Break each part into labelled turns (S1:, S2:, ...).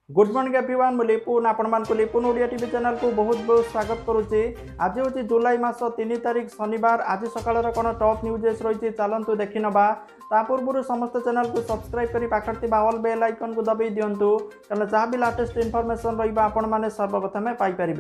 S1: Good morning everyone मु लिपुन आपण मान को लिपुन ओडिया टीवी चैनल को बहुत बहुत स्वागत करुच्ची। आज हूँ जुलाई मास 3 तारिख शनिवार। आज सकाळ कौन टॉप न्यूजेस रही चलतु देखी नवा। ता पूर्व समस्त चैनल को सब्सक्राइब करी पाखर ऑल बेल आइकन को दबाई दिंतु कारण जहाँ भी लेटेस्ट इनफॉरमेशन रही सर्वप्रथमे पाइपर।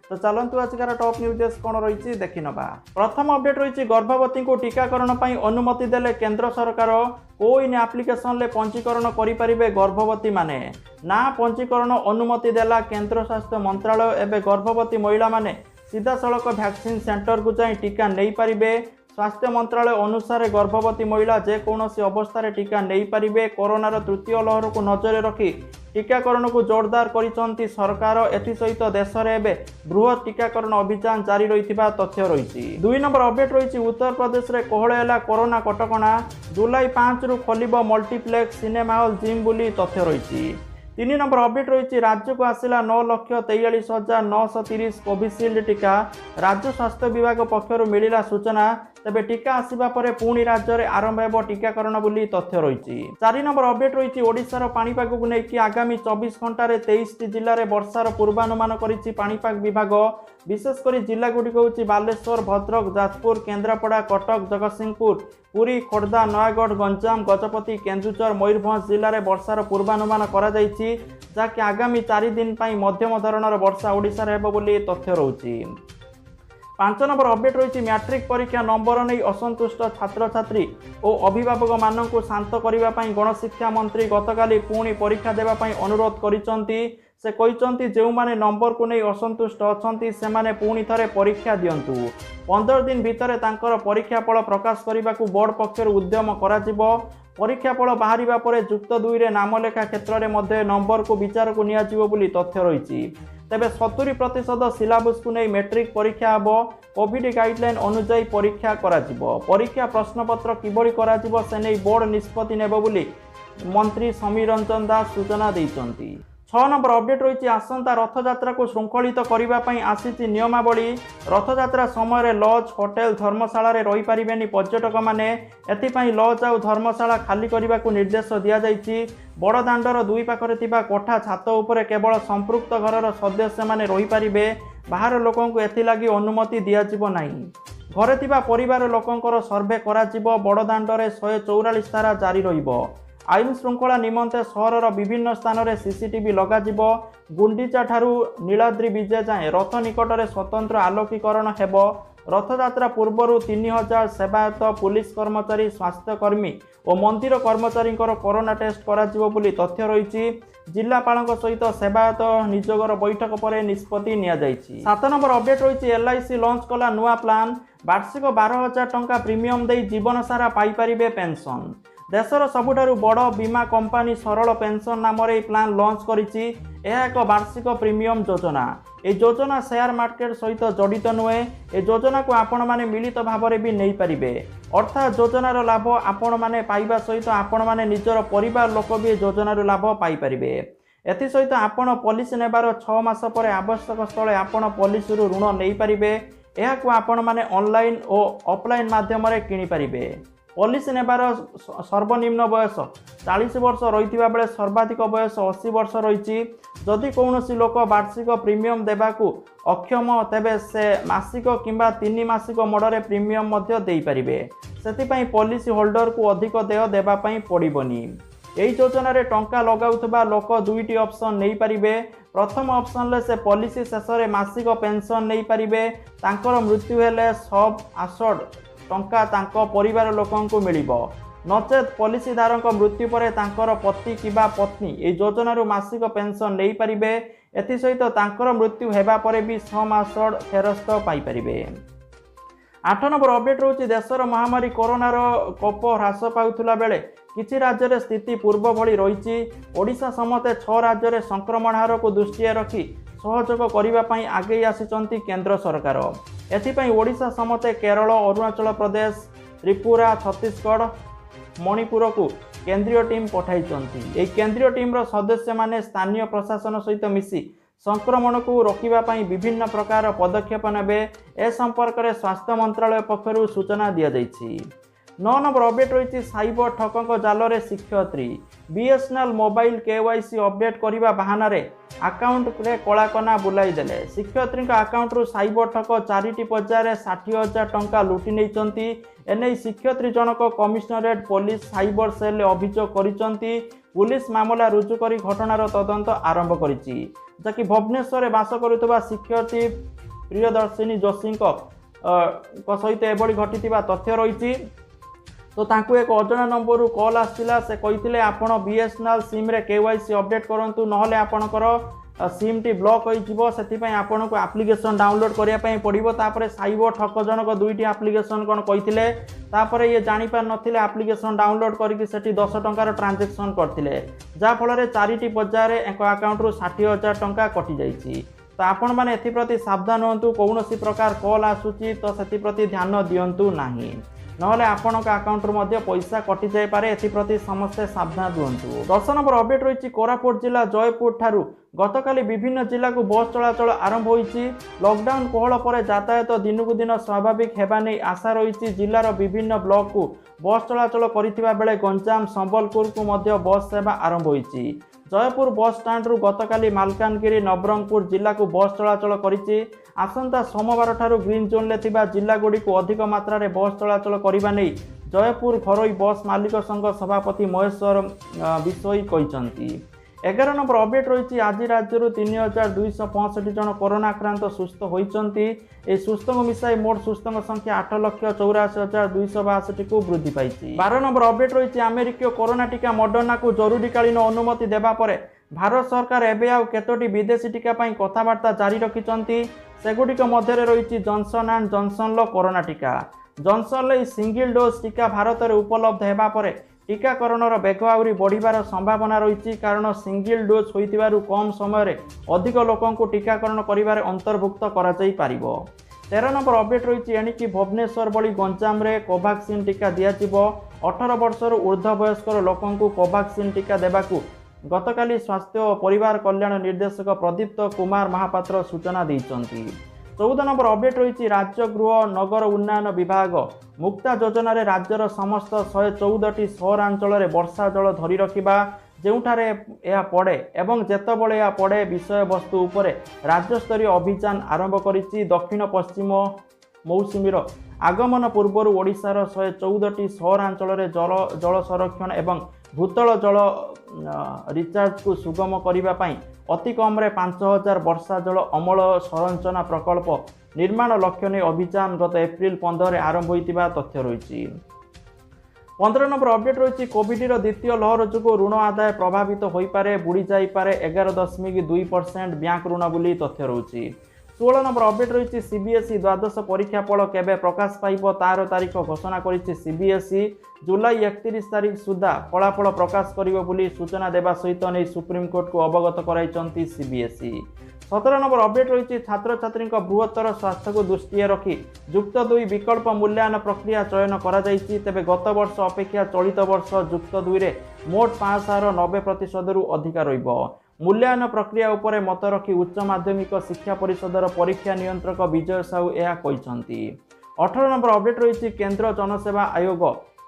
S1: तो चलतु आजकार टॉप न्यूजेस कौन रही देखी नवा। प्रथम अपडेट रही गर्भवती को टीकाकरण अनुमति देले केंद्र सरकार। कोइन एप्लिकेशन ले पंजीकरण करें गर्भवती माने ना पंजीकरण अनुमति देला केंद्र स्वास्थ्य मंत्रालय। एवं गर्भवती महिला माने सीधा सड़क वैक्सीन सेंटर को जाई टीका नहीं पारिबे। स्वास्थ्य मंत्रालय अनुसार गर्भवती महिला जेकोसी अवस्था टीका नहीं पारिबे। कोरोनार तृतीय लहर को नजर रखी टीकाकरण को जोरदार करिसंती सरकार। एसहित देश में बृहत टीकाकरण अभियान जारी रही तथ्य रही। 2 नंबर अपडेट रही उत्तर प्रदेश में कोहल कोरोना कटकणा। जुलाई 5 रु खोल मल्टीप्लेक्स सिनेमा हॉल जिम बुली तथ्य रही। 3 नंबर अपडेट रही राज्य को आसला 9,43,930 कोविशील्ड टीका। राज्य स्वास्थ्य विभाग पक्षर मिला सूचना। तेबे टीका आसिबा परे पुणी राज्य में आरंभ हो टीकाकरण बोली तथ्य रही। 4 नंबर अपडेट रही ओडिशार पाणीपाग को लेकिन आगामी 24 घंटे 23 जिले में वर्षार पूर्वानुमान करिछि पाणीपाग विभाग। विशेषकर जिला गुड़िक हूँ बालेश्वर, भद्रक, जाजपुर, केन्द्रापड़ा, कटक, जगतसिंहपुर, पुरी, खोर्धा, नयागढ़, गंजाम, गजपति, केन्दुझर, मयूरभंज जिले में वर्षार पूर्वानुमान करा जायछि, जाकि आगामी 4 दिन पर मध्यम धरणर वर्षा ओडिशार हेबो बोली तथ्य रही। 5 नंबर अपडेट रही मैट्रिक परीक्षा नंबर नहीं असंतुष्ट छात्र छात्री और अभिभावक मानक शांत करने गणशिक्षा मंत्री गतकाली पुणी परीक्षा देवाई अनुरोध करिसंती। से कहते जो माने नंबर को नहीं असंतुष्ट अछंती सेमाने पुणी थरे परीक्षा दियंतु। 15 दिन भितर तांकर परीक्षा फल प्रकाश करने को बोर्ड पक्षर उद्यम कराजिबो। परीक्षा फल बाहरिबा परे युक्त 2 रे नामलेखा क्षेत्र में नंबर को विचार को नियाजिबो बोली तथ्य रही। तेबे 70% सिलेबस को नहीं मैट्रिक परीक्षा हेबो। कोविड गाइडलाइन अनुसार परीक्षा कराजिबो। परीक्षा प्रश्नपत्र किबड़ी कराजिबो से नहीं बोर्ड निष्पत्ति नेबो बोली मंत्री समीर रंजन दास सूचना दैछंती। 6 नंबर अपडेट रही आसंता रथयात्रा को श्रृंखलित करने आसी नियमावली। रथयात्रा समय लज, होटेल, धर्मशाला रही पारिबेनी पर्यटक माने। एथिपाई लज आउ धर्मशाला खाली करने को निर्देश दिया जायछि। बड़ दांडर 2 पाखरे थिबा कोठा छात उपरे केवल संपृक्त घरर सदस्य माने रही पारिबे। बाहर लोकों को एथिलागी अनुमति दियाजिबो नाही। घरे थिबा परिवार लोकंकर सर्वे कराजिबो। बड़ दांडरे 144 धारा जारी रहिबो। आईन श्रृंखला निमंते सहरर विभिन्न स्थान में सीसीटीवी लगाजिबो। गुंडीचा ठारू नीलाद्री विजय जाए रथ निकट में स्वतंत्र आलोकीकरण हेबो। रथयात्रा पूर्व 3000 सेवायत, पुलिस कर्मचारी, स्वास्थ्यकर्मी और मंदिर कर्मचारी कोरोना टेस्ट कराजिबो बोली तथ्य रही। जिलापाल सहित सेवायत निजोगर बैठक पर निष्पत्ति निया जायछि। 7 नंबर अपडेट रही एलआईसी लॉन्च कला नुआ प्लान। वार्षिक 12,000 टंका प्रीमियम दे जीवन सारा पाइपारिबे पेंशन। देशर सबुठारु बड़ बीमा कंपानी सरल पेंशन नाम प्लान लॉन्च करिछि। यह एक वार्षिक प्रीमियम योजना। ए योजना शेयर मार्केट सहित जड़ित नुहे। ए योजना को आपण माने मिलित भाव में भी नहीं पारिबे। अर्थात योजनार लाभ आपण माने पाइबा सहित आपण माने निजर परिवार लोक भी योजनार लाभ पाई पारिबे। एथि सहित आपण पॉलिसी नेबार 6 मास पर आवश्यक स्थले आपण पॉलिसी ऋण नहीं पारिबे। एहाकु आपण माने ऑनलाइन और ऑफलाइन माध्यम रे किनि पारिबे। पॉलिसी नेबार सर्वनिम्न बयस 40 वर्ष रही बेले सर्वाधिक बयस 80 वर्ष रही। जदि कौनसी लोक वार्षिक प्रीमियम देबाकू अक्षम तेबे से मासिक किंबा 3 मासिक मोडरे प्रीमियम मध्य देई परिबे। सेतिपई पॉलिसी होल्डर को अधिक देय देबापई पड़िबनी। एही योजना रे टंका लगाउथबा लोक 2टी ऑप्शन नहीं पारिबे। प्रथम ऑप्शन ले से पॉलिसी शेष में मासिक पेंशन नहीं पारिबे। तांकर मृत्यु हेले सब आसड टंका तांको परिवार लोकन को मिलिबो। नचेत पॉलिसी धारक मृत्यु पर तांकर पति किबा पत्नी ए योजनारु मासिक पेंशन नहीं पारिबे। एथि सहित तांकर मृत्यु हेबा परे भी 6 मास फेरस्त पाई पारिबे। 8 नंबर अपडेट रही देशर महामारी कोरोनार कोप ह्रास पाउथुला बेले किछि राज्य रे स्थिति पूर्व भली रही। ओडिशा समते 6 राज्य रे संक्रमण हार को दृष्टि रखी सहयोग करने आगे आसिचंती केंद्र सरकार। एथिपाई ओडिशा समते केरल, अरुणाचल प्रदेश, त्रिपुरा, छत्तीसगढ़, मणिपुर को केंद्रीय टीम पठाइचंती। एक केंद्रीय टीम सदस्य माने स्थानीय प्रशासन सहित मिसी संक्रमण को रोकने विभिन्न प्रकार पदक्षेप नेबे। ए संपर्क में स्वास्थ्य मंत्रालय पक्षर सूचना दी जाइछि। नौ नंबर अपडेट रही साइबर ठकଙ୍କ जाल शिक्षयित्री बीएसएनएल मोबाइल केवाईसी अपडेट करने बाहाना आकाउंट रे कलाकना बुलाई देले शिक्षयित्री आकाउंट रु साइबर ठक 4टी पर्यायर 60,000 टंका लुटि नहीं एने शिक्षयित्री जनक कमिशनरेट पुलिस साइबर सेल अभियोग करिसंती पुलिस मामला रुजु करी घटनार तदंत आरंभ करिछि जकि भुवनेश्वर बास करुवा शिक्षयित्री प्रियदर्शिनी जोशी सहित एभली घटिथिबा तथ्य रही तो तांकु एक अजଣା नंबर रु कॉल आसिला से कहिथिले आपण बीएसएनएल सिम रे केवाईसी अपडेट करंतु नहले आपणकर सिम टी ब्लॉक होई जिवो सेति आपन को एप्लिकेशन डाउनलोड करिया पई पड़िबो तापरे साइबर ठक जनक दुईटी एप्लिकेशन कोन कहिथिले तापरे ये जानि पार नथिले एप्लिकेशन डाउनलोड करिकि सेठी 10 टंकार ट्रांजैक्शन करथिले जा फल 4टी पर्यायर एक अकाउंट रु 60,000 टंका कटि जाइछि तो आपण माने एथि प्रति सावधान होंतु कौनसी प्रकार कॉल आसुची तो सेति प्रति ध्यान दियंतु नाही नहले आपणक अकाउंट रू पैसा कटि जाय पारे एथिप्रति समस्ते सावधान रुहतु 10 नंबर अपडेट रही कोरापुट जिला जयपुर ठारू गतकाली विभिन्न जिला को बस चलाचल आरंभ होईछि लॉकडाउन कोहल पर यातायात दिनकू दिन स्वाभाविक हेबा नै आशा रही जिलार विभिन्न ब्लॉक को बस चलाचल करिथिबा बेले गंजाम संबलपुर को मध्य बस सेवा आरंभ होईछि जयपुर बस स्टाण्ड रु गतकाली मालकानगिरी नवरंगपुर जिला को बस चलाचल करिछि आसंता सोमवार ठारू ग्रीन जोन ले थिबा जिला गुडी को अधिक मात्रा रे बस चलाचल करिबा नै जयपुर घरोई बस मालिक संघ सभापति महेश्वर विषय कहिसंती 11 नंबर अपडेट रही आज राज्य 3,265 जन कोरोना आक्रांत सुस्थ होती सुस्थ को मिसाई मोट सुस्थ संख्या 8,84,262 को वृद्धि पाई 12 नंबर अपडेट रही अमेरिकीय कोरोना टीका मॉडर्ना को जरूरीकालीन अनुमति देवा परे भारत सरकार एबे आउ केतोटी विदेशी टीका पाई कथबार्ता जारी रखिछंती सेगुडिक मध्य रही जॉनसन एंड जॉनसन कोरोना टीका जॉनसन सिंगल डोज टीका भारत में उपलब्ध होगा पर टीकाकरण बेग आहरी बढ़िबार संभावना रही कारण सिंगल डोज होइतिबारु कम समय अधिक लोकों को टीकाकरण करिबारे अंतर्भुक्त करा जाई पारिबो 13 नंबर अपडेट रही एणिकी भुवनेश्वर भली गंजाम रे कोवैक्सीन टीका दियाजिबो 18 वर्षर ऊर्ध्व वयस्कर लोकों को कोवैक्सीन टीका देबाकू गतकाली स्वास्थ्य और परिवार कल्याण निर्देशक प्रदीप्त कुमार महापात्र सूचना दैछंती 14 नंबर अपडेट रही राज्य गृह नगर उन्नयन विभाग मुक्ता योजना रे राज्यर समस्त 114टी सहरांचल वर्षा जल धरी रखिबा जेउठारे यह पड़े एवं जेतबळे यह पड़े विषय वस्तु उपरे राज्यस्तरीय अभियान आरंभ करिछि दक्षिण पश्चिम मौसुमीर आगमन पूर्वर ओडिशार 114टी सहरांचल जल संरक्षण एवं भूतल जल रिचार्ज को सुगम करने अति कम 5,000 वर्षा जल अमल संरचना प्रकल्प निर्माण लक्ष्य नहीं अभियान गत एप्रिल 15 आरंभ होता तथ्य रही 15 नंबर अपडेट रही कोविड द्वितीय लहर जो ऋण आदाय प्रभावित हो पारे बुड़ी जापे 11.2% बैंक ऋण बोली तथ्य रही 16 नंबर अपडेट रही सीबीएसई द्वादश परीक्षा फल केबे प्रकाश पाइब तार तारीख घोषणा करिछि सीबीएसई जुलाई 31 तारीख सुधा फलाफल प्रकाश करिवो बोली सूचना देवा सहित नहीं सुप्रीमकोर्ट को अवगत कराइछंती सीबीएसई 17 नंबर अपडेट रही छात्र छात्री बृहत्तर स्वास्थ्य को दृष्टि रखी युक्त 2 विकल्प मूल्यांकन प्रक्रिया चयन करा जाइछि तेबे गत वर्ष अपेक्षा चलित वर्ष युक्त 2 रे मोट पास हार 90% रु अधिक रहिबो मूल्यांकन प्रक्रिया उपरे मत रखी उच्च माध्यमिक शिक्षा परिषदर परीक्षा नियंत्रक विजय साहू यह कहते 18 नंबर अपडेट रही केंद्र जनसेवा आयोग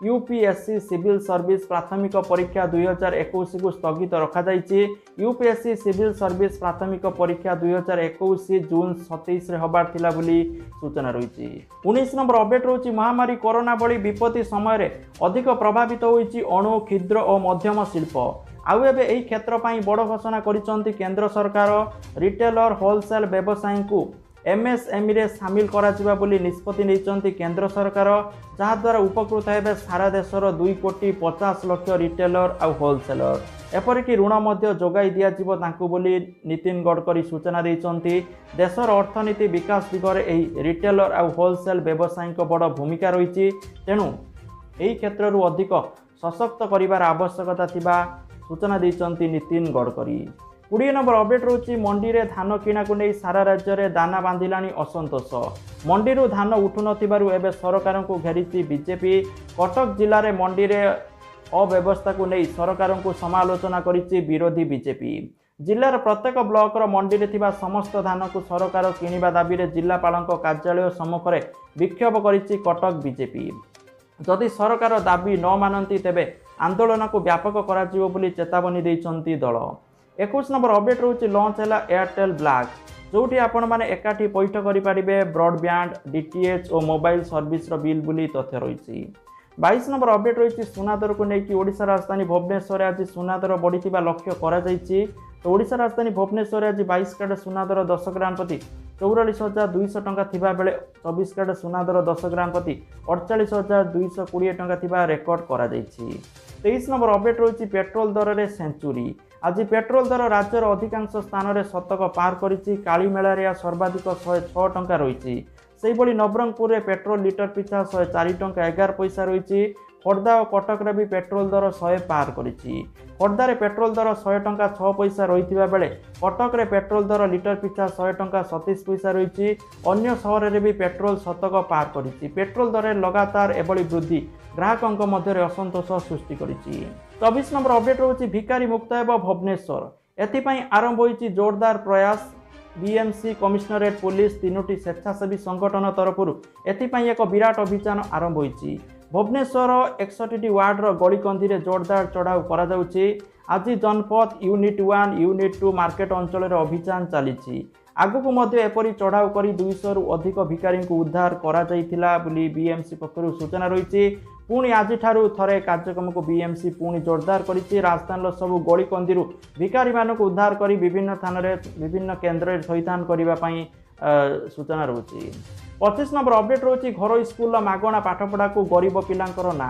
S1: यूपीएससी सिविल सर्विस प्राथमिक परीक्षा 2021 को स्थगित रखा जाइछि यूपीएससी सिविल सर्विस प्राथमिक परीक्षा 2021 जून 27 रे हबार थिला बोली सूचना रही 19 नंबर अपडेट रही महामारी कोरोना भली विपत्ति समय अधिक प्रभावित होइछि अणु क्षुद्र और मध्यम शिल्प आउ एबे एही क्षेत्र पाई बड़ घोषणा करिसंती केंद्र सरकार रिटेलर होलसेल व्यवसायी को एमएसएमई रे शामिल करा जिबा बोली निष्पत्ति नैचंती केंद्र सरकार जहा द्वारा उपकृत हेबे सारा देशर 2,50,00,000 रिटेलर आउ होलसेलर एपरिक ऋण मध्य जोगाई दिया जिवो तांकु बोली नितिन गडकरी सूचना दैचंती देशर अर्थनीति विकास दिगरे एही रिटेलर आउ होलसेल व्यवसायी बड़ भूमिका रही तेणु एही क्षेत्र रु अधिक सशक्त करिवार आवश्यकता थिबा सूचना दैचंती नितिन गडकरी 20 नंबर अपडेट रही मंडी रे धान किणा को नहीं सारा राज्य में दाना बांधिलानी असंतोष मंडी धान उठु नथिबारु एबे सरकार को घेरी बीजेपी कटक जिले में मंडी रे अव्यवस्था को नहीं सरकार को समालोचना करिछि विरोधी बीजेपी जिलार प्रत्येक ब्लॉक मंडी रे थिबा समस्त धान को सरकार किनिबा दाबी रे जिलापाल कार्यालय सम्मुख में विक्षोभ करिछि कटक बीजेपी जदि सरकार दाबी न मानती तेबे आंदोलन को व्यापक कराजिवो बोली चेतावनी देइछंती दल। 21 नंबर अपडेट रोचे लॉन्च है एयरटेल ब्लैक जोटी आपण माने एकाठी पैठ करेंगे ब्रॉडबैंड डीटीएच और मोबाइल सर्विस बिल बोली तथ्य रही। 22 नंबर अपडेट रही सुना दर को लेकिन ओडिशा राजधानी भुवनेश्वर आज सुना दर बढ़ी लक्ष्य करा तो ओडिशा राजधानी भुवनेश्वर आज 22 कैरेट सुना दर 10 ग्राम प्रति 44,200 टंका थिबा बेले 24 कैरेट सुना दर 10 ग्राम प्रति 48,220 टंका थिबा रेकर्ड करा जायछि। 23 नंबर अपडेट रही पेट्रोल दर रे सेंचुरी आज पेट्रोल दर राज्यर अधिकांश स्थान में शतक पार करिछि। काली मेला सर्वाधिक 106 टंका रही। नवरंगपुर में पेट्रोल लिटर पिछा 104 टंका 11 पैसा रही। खोर्धा और कटक रे भी पेट्रोल दर 100 पार करिछि। खोर्धा रे पेट्रोल दर 100 टंका 6 पैसा रही बेले कटक रे पेट्रोल दर लिटर पिछा 100 टंका 37 पैसा रही। अन्य सहर में भी पेट्रोल शतक पार करिछि। पेट्रोल दर लगातार एभली वृद्धि ग्राहकों मध्य असंतोष सृष्टि करिछि। 24 नंबर अपडेट रोचे भिकारी मुक्त हेब भुवनेश्वर एथिपाई आरंभ होइछि जोरदार प्रयास। बीएमसी कमिशनरेट पुलिस 3टी स्वेच्छासेवी संगठन तरफ एथिपाई एक विराट अभियान आरंभ होइछि। भुवनेश्वर 61टी वार्डर गलीकंदी में जोरदार चढ़ाऊ करा जाउछि। आज जनपद यूनिट 1 यूनिट 2 मार्केट अंचल अभियान चली आगु मध्य एपरी चढ़ाऊ कर 200 रु अधिक भिकारी को उद्धार करा जाइथिला बोली बीएमसी पक्षर सूचना रही। पुणी आज थे कार्यक्रम को बीएमसी पुणी जोरदार करिछि। राजधानी सबु गलीकंदी भिकारी मानक उद्धार कर विभिन्न थाना विभिन्न केन्द्र थैथान करने सूचना रही। 25 नंबर अपडेट रही घर स्कूल मागणा पाठपढ़ा को गरीब पिलांकर ना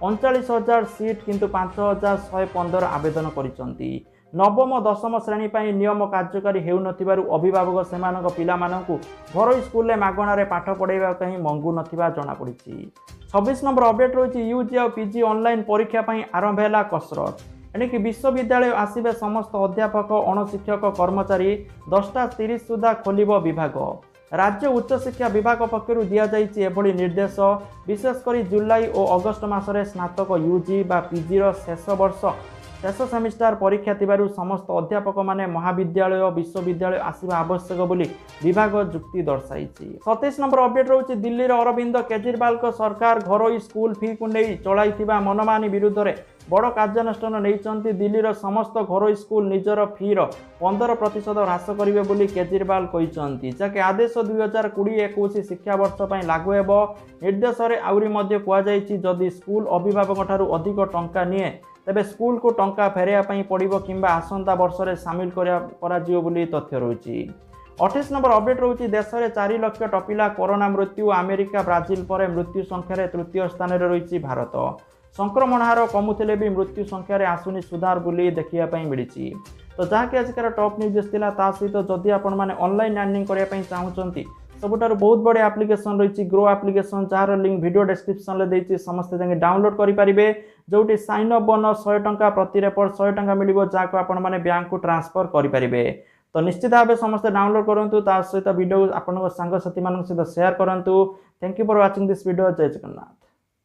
S1: 39,000 सीट किंतु 5,115 आवेदन करिसंती। नवम दशम श्रेणी पर नियम कार्यकारी हेउनथिबारु अभिभावक सेमानक पिलामानंकु घर स्कूल में मागणारे पाठ पढ़ाइबा कहीं मंगु नथिबा जଣା पड़िछि। 26 नंबर अपडेट रही यूजी और पीजी ऑनलाइन परीक्षा पर आरंभ है कसरत एणिकी विश्वविद्यालय आसबे समस्त अध्यापक अणशिक्षक कर्मचारी 10:30 सुधा खोलिब विभाग। राज्य उच्च शिक्षा विभाग पक्षर दि जाइए एभली निर्देश विशेषकर जुलाई और अगस्ट मासरे स्नातक यूजी बा पीजी शेष वर्ष शेष सेमिस्टार परीक्षा थिबारु समस्त अध्यापक माने महाविद्यालय और विश्वविद्यालय आसवा आवश्यक बोली विभाग जुक्ति दर्शाई। 27 नंबर अपडेट रही दिल्ली रे अरविंद केजरीवाल को सरकार घरोई स्कूल फी को नहीं चलाइथिबा मनमानी विरुद्ध में बड़ कार्यानुष्ठान नहीं। दिल्लीर समस्त घरोई स्कूल निजर फीर 15% ह्रास करेंगे बोली केजरीवाल कहते जहाँकि आदेश 2020-21 शिक्षा वर्ष पर लागू हेब। निर्देश में आहरी कहुई जदि स्कूल अभिभावक ठारू अधिक टंका निए तेबे स्कूल को टंका फेरैया पड़ो कि आसंता वर्ष में सामिल करा बोली तथ्य रही। 28 नंबर अपडेट रही देश में 4 लाख टपिला कोरोना मृत्यु। अमेरिका ब्राजिल पर मृत्यु संख्यार तृतीय स्थान रही भारत। संक्रमण हार कमुले भी मृत्यु संख्यार आसुनी सुधार बोली देखा मिली। तो जहाँकि आजिकार टॉप न्यूज थिला ता सहित जदि आपण माने ऑनलाइन अर्निंग करने चाहूँगी सबुठार बहुत बड़े एप्लिकेशन रही grow application jar link video description में देती समस्त जगह डाउनलोड करेंगे जोटी साइन अप बोनस 100 टंका प्रति रेपोर्ट 100 टंका मिल जहाँ आपण माने बैंक को ट्रांसफर करेंगे। तो निश्चित भाव समस्त डाउनलोड करूँ सहित वीडियो आपण सांगसाथी मान सहित शेयर करूँ। Thank you for watching this video. जय जगन्नाथ।